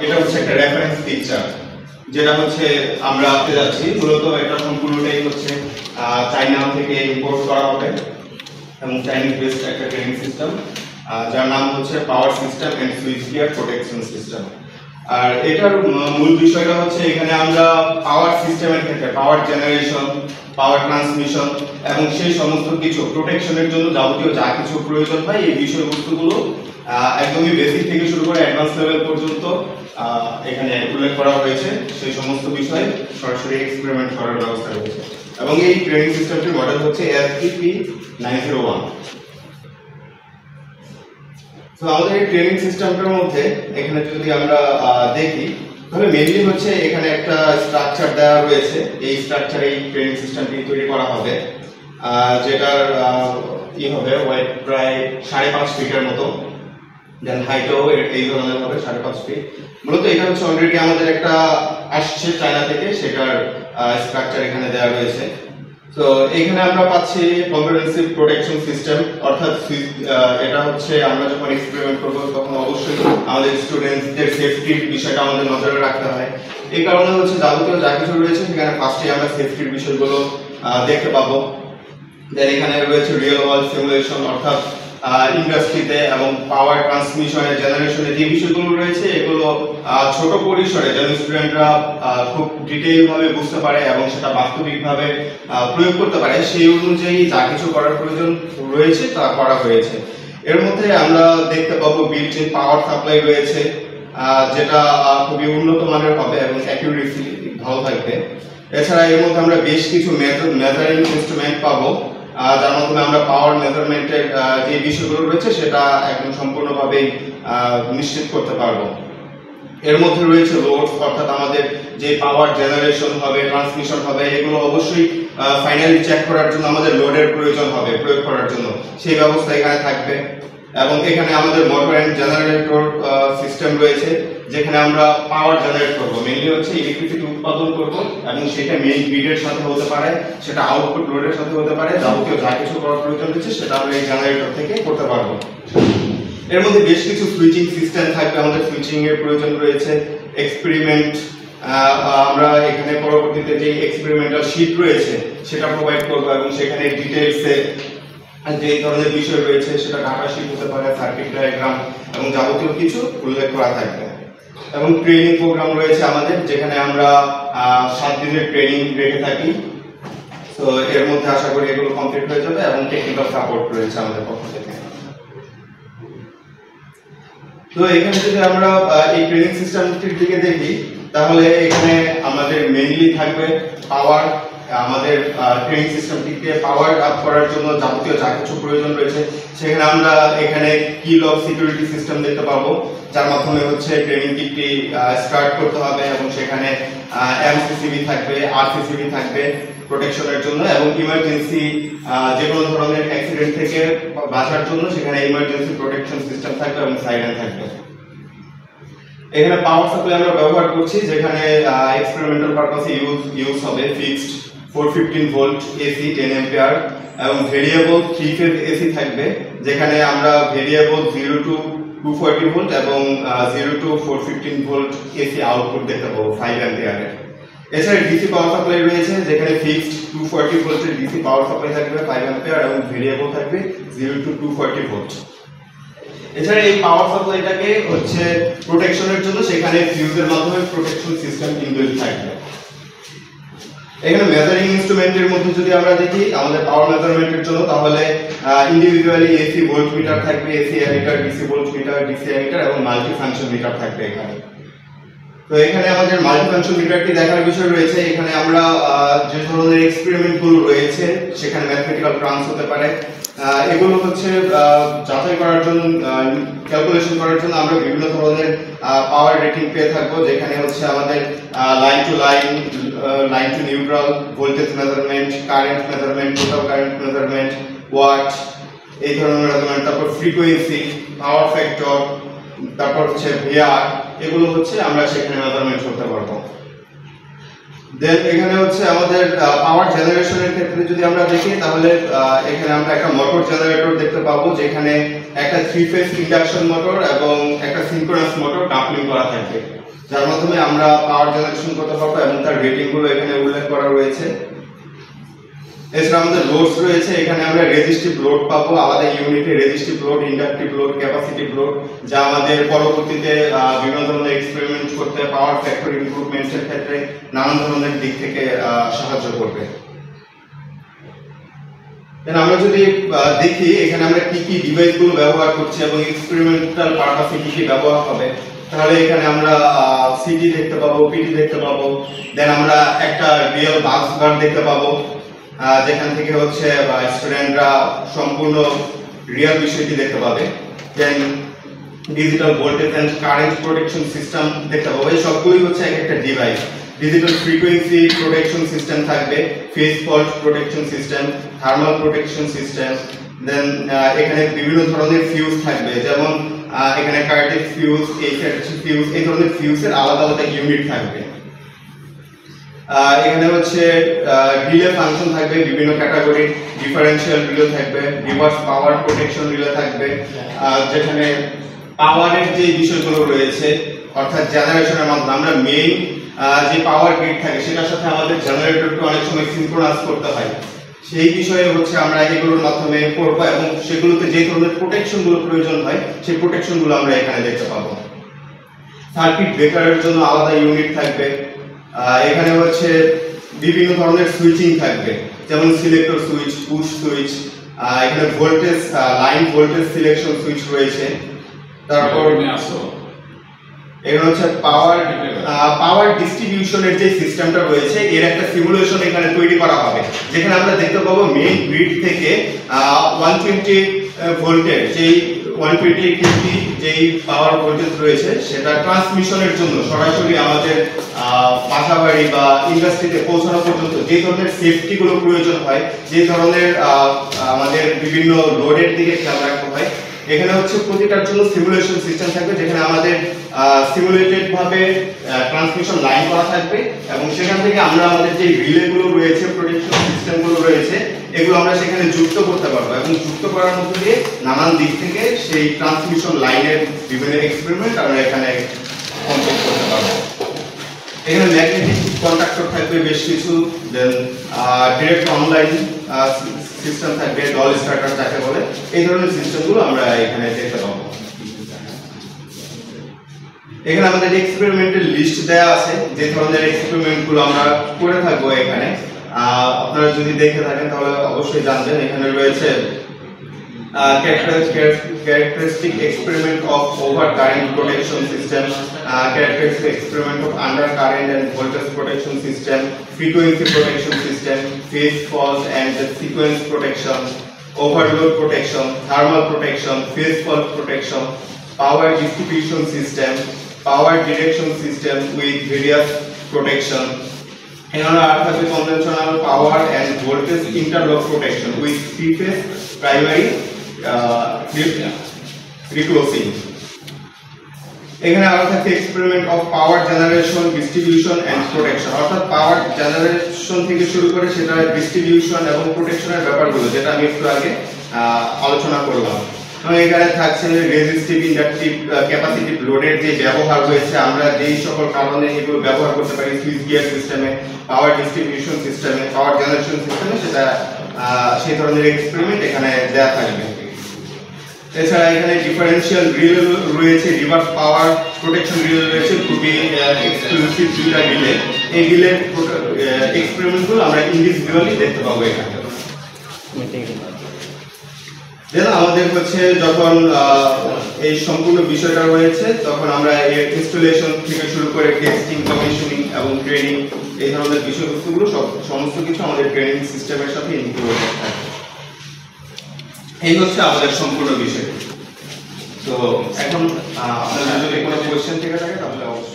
এটা হচ্ছে একটা রেফারেন্স পিকচার, যেটা হচ্ছে আমরা আনতে যাচ্ছি। মূলত এটা সম্পূর্ণটাই হচ্ছে চায়না থেকে ইম্পোর্ট করা হবে এবং চাইনিজ বেসড একটা ট্রেনিং সিস্টেম, যার নাম হচ্ছে power system and switchgear protection system. আর এটার মূল বিষয়টা হচ্ছে এখানে আমরা পাওয়ার সিস্টেমের ক্ষেত্রে পাওয়ার জেনারেশন, পাওয়ার ট্রান্সমিশন এবং সেই সমস্ত কিছু প্রোটেকশনের জন্য যাবতীয় যা কিছু প্রয়োজন হয় এই বিষয়বস্তুগুলো একদমই বেসিক থেকে শুরু করে অ্যাডভান্স লেভেল পর্যন্ত এখানে উল্লেখ করা হয়েছে। সেই সমস্ত বিষয়ে সরাসরি এক্সপেরিমেন্ট করার ব্যবস্থা রয়েছে এবং এই ট্রেনিং সিস্টেমটির মডেল হচ্ছে STP901। তো আমাদের এই ট্রেনিং সিস্টেমটার মধ্যে এখানে যদি আমরা দেখি তাহলে মেইনলি হচ্ছে এখানে একটা স্ট্রাকচার দেওয়া রয়েছে। এই স্ট্রাকচারে এই ট্রেনিং সিস্টেমটি তৈরি করা হবে, যেটার কি হবে ওয়েট প্রায় 5.5 ফিটের মতো, দেন হাইটও এই ধরনের হবে 5.5 ফিট। মূলত এটা হচ্ছে অলরেডি আমাদের একটা আসছে চায়না থেকে, সেটার স্ট্রাকচার এখানে দেওয়া রয়েছে। তো এখানে আমরা পাচ্ছি কম্প্রিহেনসিভ প্রোটেকশন সিস্টেম, অর্থাৎ এটা হচ্ছে আমরা যখন এক্সপেরিমেন্ট করব তখন অবশ্যই আমাদের স্টুডেন্টদের সেফটির বিষয়টা আমাদের নজরে রাখতে হয়। এই কারণে হচ্ছে যাবতীয় যা কিছু রয়েছে সেখানে ফার্স্টে আমরা সেফটির বিষয়গুলো দেখতে পাবো। দেন এখানে রয়েছে রিয়েল ওয়ার্ল্ড সিমুলেশন, অর্থাৎ ইন্ডাস্ট্রিতে এবং পাওয়ার ট্রান্সমিশনে জেনারেশনে যে বিষয়গুলো রয়েছে এগুলো ছোট পরিসরে যেন স্টুডেন্টরা খুব ডিটেইল ভাবে বুঝতে পারে এবং সেটা বাস্তবিকভাবে প্রয়োগ করতে পারে, সেই অনুযায়ী যা কিছু করার প্রয়োজন রয়েছে তা করা হয়েছে। এর মধ্যে আমরা দেখতে পাবো বিল্ট ইন পাওয়ার সাপ্লাই রয়েছে, যেটা খুবই উন্নত মানের হবে এবং অ্যাকুরেসি ভালো থাকবে। এছাড়া এর মধ্যে আমরা বেশ কিছু মেজারিং ইনস্ট্রুমেন্ট পাবো, যার মাধ্যমে আমরা পাওয়ার মেজারমেন্টের যে বিষয়গুলো রয়েছে সেটা একদম সম্পূর্ণভাবে নিশ্চিত করতে পারবো। এর মধ্যে রয়েছে লোড, অর্থাৎ আমাদের যে পাওয়ার জেনারেশন হবে, ট্রান্সমিশন হবে, এগুলো অবশ্যই ফাইনালি চেক করার জন্য আমাদের লোডের প্রয়োজন হবে প্রয়োগ করার জন্য, সেই ব্যবস্থা এখানে থাকবে। এবং এখানে আমাদের মোটর এন্ড জেনারেটর সিস্টেম রয়েছে, যেখানে আমরা পাওয়ার জেনারেট করব, মেইনলি হচ্ছে ইলেকট্রিসিটি উৎপাদন করব এবং সেটা মেইন গ্রিডের সাথে হতে পারে, সেটা আউটপুট লোডের সাথে হতে পারে। যাবতীয় যা কিছু করার প্রয়োজন রয়েছে সেটা আমরা এই জেনারেটর থেকে করতে পারবো। এর মধ্যে বেশ কিছু সুইচিং সিস্টেম থাকবে, আমাদের সুইচিং এর প্রয়োজন রয়েছে। এক্সপেরিমেন্ট আমরা এখানে পরবর্তীতে যে এক্সপেরিমেন্টাল শীট রয়েছে সেটা প্রোভাইড করব এবং সেখানে ডিটেইলসে যে ধরনের বিষয় রয়েছে সেটা ডাটা শীট হতে পারে, সার্কিট ডায়াগ্রাম এবং যাবতীয় কিছু উল্লেখ করা থাকবে। এবং ট্রেনিং প্রোগ্রাম রয়েছে আমাদের, যেখানে আমরা 7 দিনের ট্রেনিং রেখে থাকি। তো এর মধ্যে আশা করি এগুলো কমপ্লিট হয়ে যাবে এবং টেকনিক্যাল সাপোর্ট রয়েছে আমাদের পক্ষ থেকে। তো এখানে যদি আমরা এই ট্রেনিং সিস্টেমটির দিকে দেখি তাহলে এখানে আমাদের মেইনলি থাকবে পাওয়ার। আমাদের ট্রেনিং সিস্টেমটিকে পাওয়ার আপ করার জন্য যাবতীয় যা কিছু প্রয়োজন রয়েছে সেখানে আমরা এখানে কি লক সিকিউরিটি সিস্টেম দেখতে পাবো, যার মাধ্যমে হচ্ছে ট্রেনিং কিটটি স্টার্ট করতে হবে এবং সেখানে এমসিসিবি থাকবে, আরসিসিবি থাকবে প্রোটেকশনের জন্য এবং ইমার্জেন্সি যে কোনো ধরনের অ্যাক্সিডেন্ট থেকে বাঁচার জন্য সেখানে ইমার্জেন্সি প্রোটেকশন সিস্টেম থাকবে এবং সাইরেন থাকবে। এখানে পাওয়ার সাপ্লাই আমরা ব্যবহার করছি, যেখানে এক্সপেরিমেন্টাল পারপাসে ইউজ হবে ফিক্সড 415 ভোল্ট এসি 10 অ্যাম্পিয়ার এবং ভেরিয়েবল 3 ফেজ এসি থাকবে, যেখানে আমরা ভেরিয়েবল 0 to 240 ভোল্ট এবং 0 to 415 ভোল্ট এসি আউটপুট দেখতে পাবো 5 অ্যাম্পিয়ারের। এছাড়া ডিসি পাওয়ার সাপ্লাই রয়েছে, যেখানে ফিক্সড 240 ভোল্টের ডিসি পাওয়ার সাপ্লাই থাকবে 5 অ্যাম্পিয়ার এবং ভেরিয়েবল থাকবে 0 to 240 ভোল্ট। এছাড়া এই পাওয়ার সাপ্লাইটাকে হচ্ছে প্রোটেকশনের জন্য সেখানে ফিউজের মাধ্যমে প্রোটেকশন সিস্টেম ইনবিল্ট থাকবে। এখানে মেজারিং ইনস্ট্রুমেন্টের মধ্যে যদি আমরা দেখি আমাদের পাওয়ার মেজারমেন্টের জন্য, তাহলে ইন্ডিভিজুয়ালি এসি ভোল্ট মিটার থাকবে, AC ammeter, DC volt metre, DC ammeter এবং মাল্টি ফাংশন মিটার থাকবে এখানে। তো এখানে আমাদের মাল্টি ফাংশন মিটারটি দেখার বিষয় রয়েছে। এখানে আমরা যে ধরনের এক্সপেরিমেন্ট গুলো রয়েছে সেখানে ম্যাথমেটিক্যাল টার্মস হতে পারে, এগুলো হচ্ছে যাচাই করার জন্য, ক্যালকুলেশন করার জন্য আমরা বিভিন্ন ধরনের পাওয়ার রেটিং পেয়ে থাকবো, যেখানে হচ্ছে আমাদের line to line, line to neutral, voltage measurement, current measurement, total current measurement, watt, এই ধরনের মেজারমেন্ট, তারপর ফ্রিকোয়েন্সি, পাওয়ার ফ্যাক্টর, তারপর হচ্ছে ভিআর, এগুলো হচ্ছে আমরা সেখানে মেজারমেন্ট করতে পারবো। দেন এখানে হচ্ছে আমাদের পাওয়ার জেনারেশনের ক্ষেত্রে যদি আমরা দেখি তাহলে এখানে আমরা একটা মোটর জেনারেটর দেখতে পাবো, যেখানে একটা 3 ফেজ ইন্ডাকশন মোটর এবং একটা সিনক্রোনাস মোটর কাপলিং করা থাকবে, যার মাধ্যমে আমরা পাওয়ার জেনারেশন করতে পারবো এবং তার রেটিং গুলো এখানে উল্লেখ করা রয়েছে। এছাড়া আমাদের লোডস রয়েছে, এখানে আমরা রেজিস্টিভ লোড পাবো, আলাদা ইউনিটে resistive load, inductive load, capacitive load, যা আমাদের পরবর্তীতে বিভিন্ন ধরনের এক্সপেরিমেন্ট করতে, পাওয়ার ফ্যাক্টর ইমপ্রুভমেন্টের ক্ষেত্রে নানান ধরনের দিক থেকে সাহায্য করবে। দেন আমরা যদি দেখি এখানে আমরা কি কি ডিভাইস গুলো ব্যবহার করছি এবং এক্সপেরিমেন্টাল পারপাসে কি কি ব্যবহার হবে, তাহলে এখানে আমরা সিটি দেখতে পাবো, পিটি দেখতে পাবো। দেন আমরা একটা রিয়েল বাস বার দেখতে পাবো, যেখান থেকে হচ্ছে স্টুডেন্টরা সম্পূর্ণ রিয়েল বিষয়টি দেখতে পাবে। Then digital voltage and current protection system দেখতে পাবো। এই সবগুলোই হচ্ছে এক একটা device. Digital frequency protection system থাকবে, phase fault protection system, thermal protection system. Then এখানে বিভিন্ন ধরনের ফিউজ থাকবে, যেমন এখানে কার্টিক ফিউজ, ফিউজ, এই ধরনের ফিউজের আলাদা আলাদা ইউনিট থাকবে। এখানে হচ্ছে রিলে ফাংশন থাকবে, বিভিন্ন ক্যাটাগরি, ডিফারেনশিয়াল রিলে থাকবে, রিভার্স পাওয়ার প্রোটেকশন রিলে থাকবে, যেখানে পাওয়ারের যে বিষয়গুলো রয়েছে অর্থাৎ জেনারেশনের মাধ্যমে আমরা মেইন যে পাওয়ার গ্রিড থাকে সেটার সাথে আমাদের জেনারেটরকে অনেক সময় সিনক্রোনাইজ করতে হয়, সেই বিষয়ে হচ্ছে আমরা এগুলোর মাধ্যমে পড়বো এবং সেগুলোতে যে ধরনের প্রোটেকশন গুলো প্রয়োজন হয় সেই প্রোটেকশন গুলো আমরা এখানে দেখতে পাবো। সার্কিট ব্রেকারের জন্য আলাদা ইউনিট থাকবে। এখানে হচ্ছে বিভিন্ন ধরনের সুইচিং থাকবে, যেমন সিলেক্টর সুইচ, পুশ সুইচ, এখানে voltage line voltage selection switch রয়েছে। তারপর এখানে হচ্ছে পাওয়ার ডিস্ট্রিবিউশনের যে সিস্টেমটা রয়েছে এর একটা সিমুলেশন এখানে তৈরি করা হবে, যেখানে আমরা দেখতে পাবো মেইন গ্রিড থেকে 120 ভোল্টের যেই 120 যেই পাওয়ার ভোল্টেজ রয়েছে সেটা ট্রান্সমিশনের জন্য সরাসরি আমাদের বাসাবাড়ি বা ইন্ডাস্ট্রিতে পৌঁছানো পর্যন্ত যে ধরনের সেফটি গুলো প্রয়োজন হয়, যে ধরনের আমাদের বিভিন্ন লোডের দিকে খেয়াল রাখতে হয়, এখানে হচ্ছে প্রতিটার জন্য সিমুলেশন সিস্টেম থাকবে, যেখানে আমাদের সিমুলেটেড ভাবে ট্রান্সমিশন লাইন করা থাকবে এবং সেখান থেকে আমরা আমাদের যে রিলে গুলো রয়েছে, প্রোটেকশন সিস্টেম গুলো রয়েছে, এগুলো আমরা সেখানে যুক্ত করতে পারবো এবং যুক্ত করার মধ্যে দিয়ে নানান দিক থেকে সেই ট্রান্সমিশন লাইনের বিভিন্ন এক্সপেরিমেন্ট আমরা এখানে কমপ্লিট করতে পারবো। এখানে ম্যাগনেটিক কন্ডাক্টর থাকবে বেশ কিছু, দেন ডাইরেক্ট অনলাইন সিস্টেম থাকবে, ডল স্টার্টার যাকে বলে, এই ধরনের সিস্টেমগুলো আমরা এখানে দেখতে পাবো। এখানে আমাদের এক্সপেরিমেন্টের লিস্ট দেয়া আছে, যে ধরনের এক্সপেরিমেন্টগুলো আমরা করে থাকবো এখানে। আপনারা যদি দেখে থাকেন তাহলে অবশ্যই জানবেন। এখানে রয়েছে characteristic experiment of overcurrent protection system, characteristic experiment of undercurrent and voltage protection system, frequency protection system, phase fault and the sequence protection, overload protection, thermal protection, phase fault protection, power distribution system, power direction system with various protection. And our conventional power and voltage interlock protection with three-phase primary reclosing. এখানে আরো থাকে experiment of power generation, distribution and protection, অর্থাৎ power generation থেকে শুরু করে সেটা distribution এবং প্রোটেকশনের ব্যাপারগুলো, যেটা আমি একটু আগে আলোচনা করলাম। এবং এখানে থাকছে রেজিস্টিভ, ইন্ডাকটিভ, ক্যাপাসিটিভ লোডের যে ব্যবহার রয়েছে, আমরা যেই সকল কারণে এগুলো ব্যবহার করতে পারি সুইচ গিয়ার সিস্টেমে, পাওয়ার ডিস্ট্রিবিউশন সিস্টেমে, পাওয়ার জেনারেশন সিস্টেমে, সেটা সেই ধরনের এক্সপেরিমেন্ট এখানে দেয়া থাকবে। এছাড়া এখানে ডিফারেনশিয়াল রিলে রয়েছে, রিভার্স পাওয়ার প্রোটেকশন রিলে রয়েছে, খুবই এক্সক্লুসিভ দুইটা রিলে। এই রিলের এক্সপেরিমেন্টগুলো আমরা ইন্ডিভিজুয়ালি দেখতে পাবো এখানে। দেন আমাদের হচ্ছে যখন এই সম্পূর্ণ বিষয়টা রয়েছে তখন আমরা এর ইনস্টলেশন থেকে শুরু করে টেস্টিং, কমিশনিং এবং ট্রেনিং, এই ধরনের বিষয়বস্তুগুলো সমস্ত কিছু আমাদের ট্রেনিং সিস্টেমের সাথে ইনক্লুড থাকে। এই হচ্ছে আমাদের সম্পূর্ণ বিষয়। তো এখন আপনাদের যদি কোনো কোয়েশ্চেন থেকে থাকে তাহলে অবশ্যই